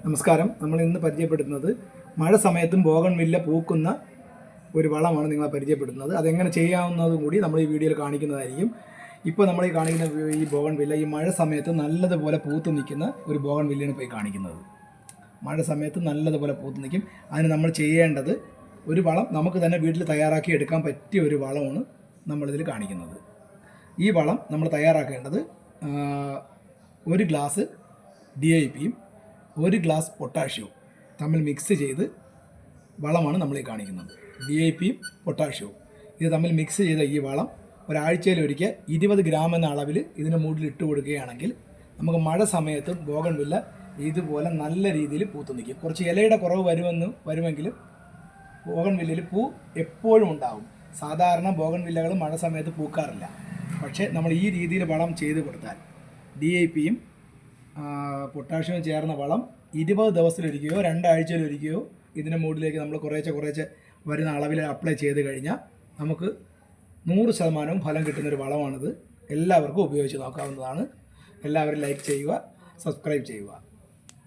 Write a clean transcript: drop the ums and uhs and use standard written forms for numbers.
നമസ്കാരം. നമ്മൾ ഇന്ന് പരിചയപ്പെടുത്തുന്നത് മഴ സമയത്തും ബോഗൺവില്ല പൂക്കുന്ന ഒരു വളമാണ് നിങ്ങളെ പരിചയപ്പെടുത്തുന്നത്. അതെങ്ങനെ ചെയ്യാവുന്നതും കൂടി നമ്മൾ ഈ വീഡിയോയിൽ കാണിക്കുന്നതായിരിക്കും. ഇപ്പോൾ നമ്മൾ ഈ കാണിക്കുന്ന ഈ ബോഗൺവില്ല ഈ മഴ സമയത്ത് നല്ലതുപോലെ പൂത്ത് നിൽക്കുന്ന ഒരു ബോഗൺവില്ലയാണ് ഇപ്പോൾ ഈ കാണിക്കുന്നത്. മഴ സമയത്ത് നല്ലതുപോലെ പൂത്ത് നിൽക്കും. അതിന് നമ്മൾ ചെയ്യേണ്ടത് ഒരു വളം നമുക്ക് തന്നെ വീട്ടിൽ തയ്യാറാക്കി എടുക്കാൻ പറ്റിയ ഒരു വളമാണ് നമ്മളിതിൽ കാണിക്കുന്നത്. ഈ വളം നമ്മൾ തയ്യാറാക്കേണ്ടത് 1 ഗ്ലാസ് DIPയും 1 ഗ്ലാസ് പൊട്ടാഷ്യവും തമ്മിൽ മിക്സ് ചെയ്ത് വളമാണ് നമ്മളീ കാണിക്കുന്നത്. DIPയും പൊട്ടാഷ്യവും ഇത് തമ്മിൽ മിക്സ് ചെയ്ത ഈ വളം ഒരാഴ്ചയിലൊരിക്കൽ 20 ഗ്രാം എന്ന അളവിൽ ഇതിന് മുകളിൽ ഇട്ട് കൊടുക്കുകയാണെങ്കിൽ നമുക്ക് മഴ സമയത്ത് ബോഗൺവില്ല ഇതുപോലെ നല്ല രീതിയിൽ പൂത്ത് നിൽക്കും. കുറച്ച് ഇലയുടെ കുറവ് വരുമെങ്കിലും ബോഗൺവില്ലയിൽ പൂ എപ്പോഴും ഉണ്ടാകും. സാധാരണ ബോഗൺവില്ലകൾ മഴ സമയത്ത് പൂക്കാറില്ല. പക്ഷേ നമ്മൾ ഈ രീതിയിൽ വളം ചെയ്ത് കൊടുത്താൽ DIPയും പൊട്ടാഷ്യവും ചേർന്ന വളം 20 ദിവസത്തിലൊരിക്കുകയോ 2 ആഴ്ചയിലൊരിക്കുകയോ ഇതിൻ്റെ മുകളിലേക്ക് നമ്മൾ കുറേശ്ശെ വരുന്ന അളവിൽ അപ്ലൈ ചെയ്ത് കഴിഞ്ഞാൽ നമുക്ക് 100% ഫലം കിട്ടുന്നൊരു വളമാണിത്. എല്ലാവർക്കും ഉപയോഗിച്ച് നോക്കാവുന്നതാണ്. എല്ലാവരും ലൈക്ക് ചെയ്യുക, സബ്സ്ക്രൈബ് ചെയ്യുക.